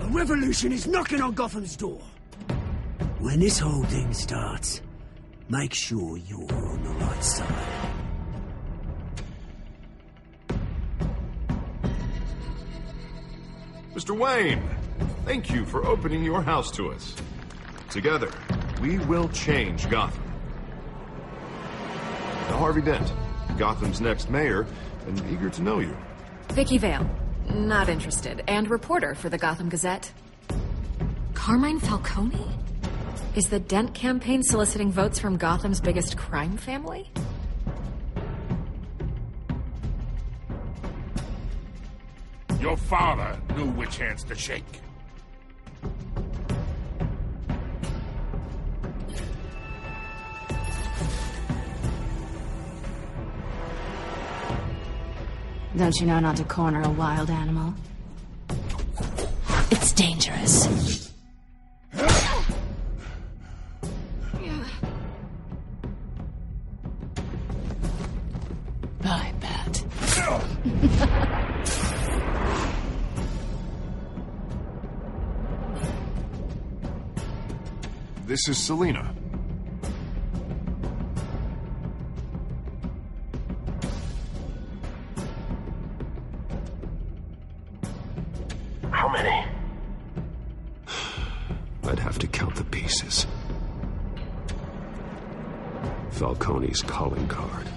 A revolution is knocking on Gotham's door. When this whole thing starts, make sure you're on the right side. Mr. Wayne, thank you for opening your house to us. Together, we will change Gotham. Now, Harvey Dent, Gotham's next mayor, and eager to know you. Vicky Vale, not interested, and reporter for the Gotham Gazette. Carmine Falcone? Is the Dent campaign soliciting votes from Gotham's biggest crime family? Your father knew which hands to shake. Don't you know not to corner a wild animal? It's dangerous. Bye, Bat. This is Selina. How many? I'd have to count the pieces. Falcone's calling card.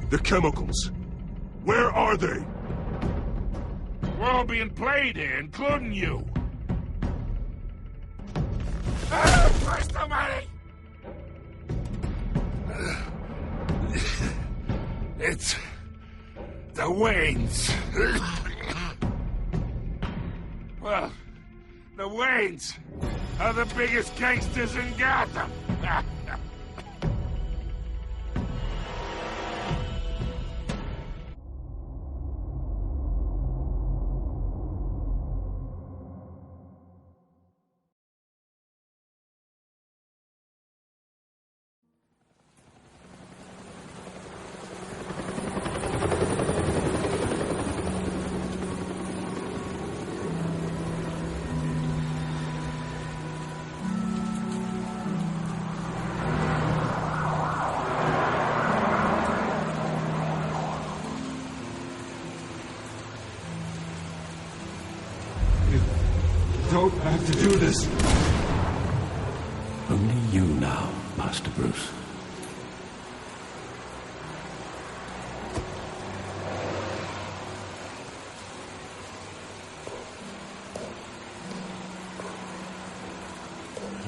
The chemicals. Where are they? We're all being played here, including you. Where's the money? It's the Waynes. Well, the Waynes are the biggest gangsters in Gotham. Don't have to do this. Only you now, Master Bruce.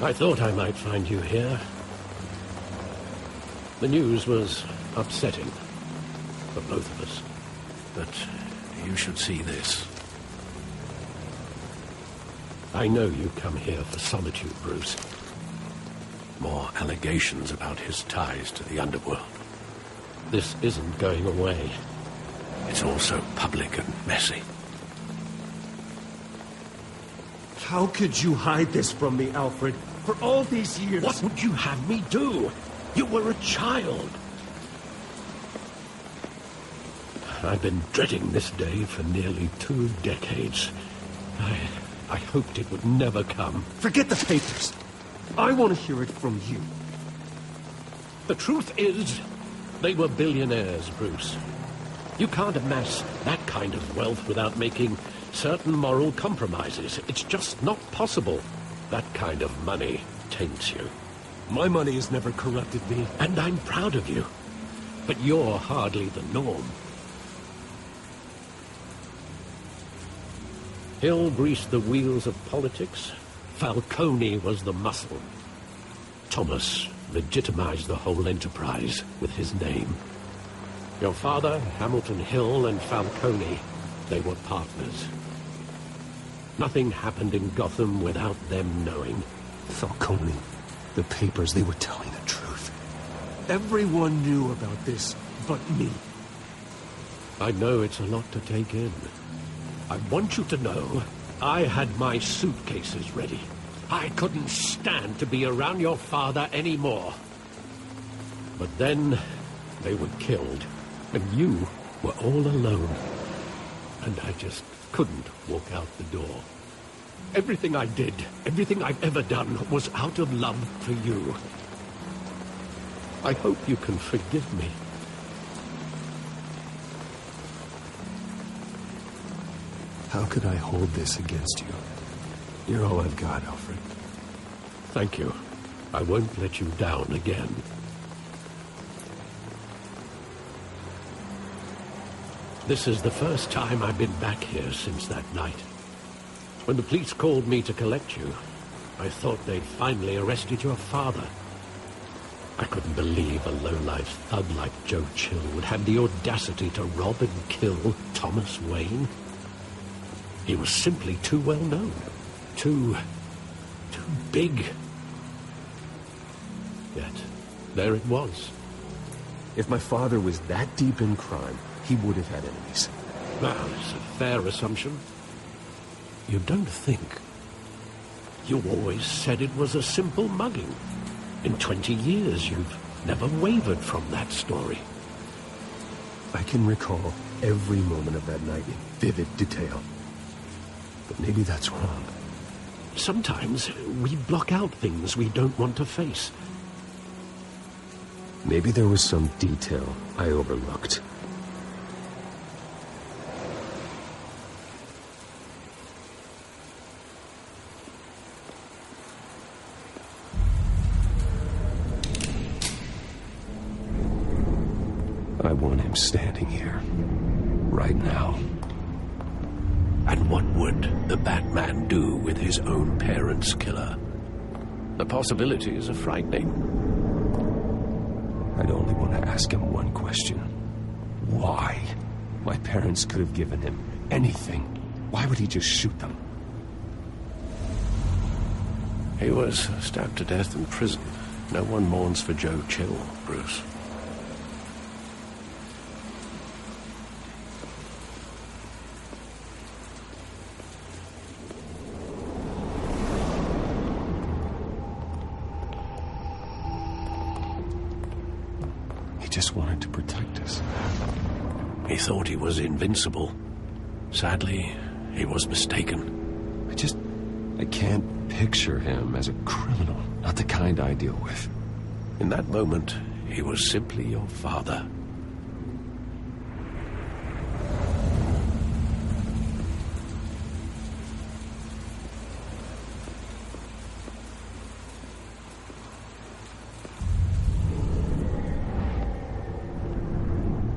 I thought I might find you here. The news was upsetting for both of us. But you should see this. I know you come here for solitude, Bruce. More allegations about his ties to the underworld. This isn't going away. It's also public and messy. How could you hide this from me, Alfred? For all these years... What would you have me do? You were a child. I've been dreading this day for nearly 2 decades. I hoped it would never come. Forget the papers. I want to hear it from you. The truth is, they were billionaires, Bruce. You can't amass that kind of wealth without making certain moral compromises. It's just not possible. That kind of money taints you. My money has never corrupted me. And I'm proud of you. But you're hardly the norm. Hill greased the wheels of politics. Falcone was the muscle. Thomas legitimized the whole enterprise with his name. Your father, Hamilton Hill, and Falcone, they were partners. Nothing happened in Gotham without them knowing. Falcone, the papers, they were telling the truth. Everyone knew about this but me. I know it's a lot to take in. I want you to know I had my suitcases ready. I couldn't stand to be around your father anymore. But then they were killed, and you were all alone. and I just couldn't walk out the door. Everything I did, everything I've ever done, was out of love for you. I hope you can forgive me. How could I hold this against you? You're all I've got, Alfred. Thank you. I won't let you down again. This is the first time I've been back here since that night. When the police called me to collect you, I thought they'd finally arrested your father. I couldn't believe a low-life thug like Joe Chill would have the audacity to rob and kill Thomas Wayne. He was simply too well known. Too big. Yet, there it was. If my father was that deep in crime, he would have had enemies. Well, it's a fair assumption. You don't think? You always said it was a simple mugging. In 20 years, you've never wavered from that story. I can recall every moment of that night in vivid detail. But maybe that's wrong. Sometimes we block out things we don't want to face. Maybe there was some detail I overlooked. I want him standing here, right now. And what would the Batman do with his own parents' killer? The possibilities are frightening. I'd only want to ask him one question. Why? My parents could have given him anything. Why would he just shoot them? He was stabbed to death in prison. No one mourns for Joe Chill, Bruce. Just wanted to protect us. He thought he was invincible. Sadly, he was mistaken. I can't picture him as a criminal. Not the kind I deal with. In that moment, he was simply your father.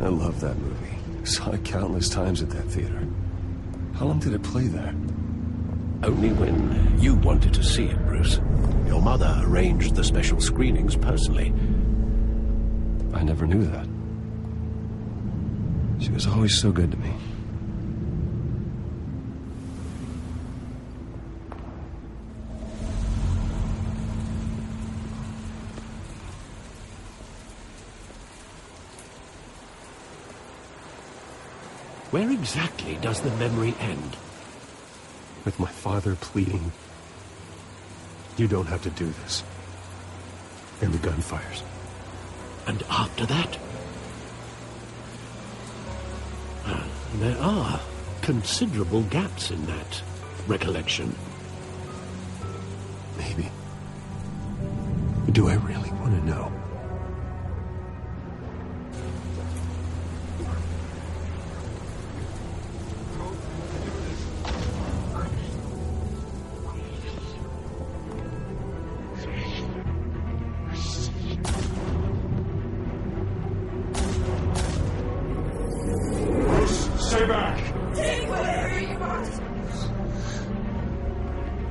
I love that movie. Saw it countless times at that theater. How long did it play there? Only when you wanted to see it, Bruce. Your mother arranged the special screenings personally. I never knew that. She was always so good to me. Where exactly does the memory end? With my father pleading, "You don't have to do this." And the gun fires. And after that? There are considerable gaps in that recollection. Maybe. Do I really want to know? Stay back! Take whatever you want!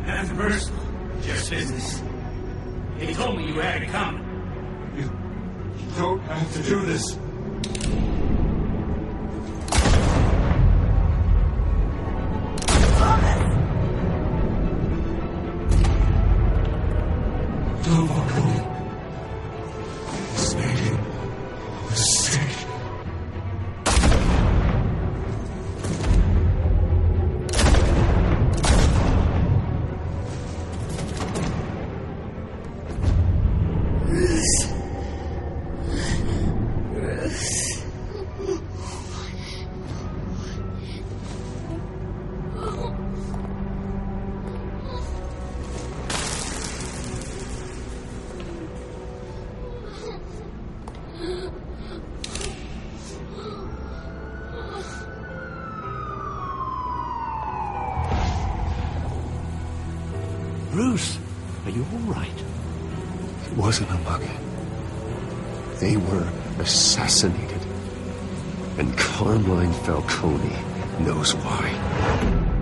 That's personal. Just business. He told me you had it coming. You don't have to do this. Don't walk away. This made him a mistake. Bruce, are you all right? It wasn't a mugging. They were assassinated. And Carmine Falcone knows why.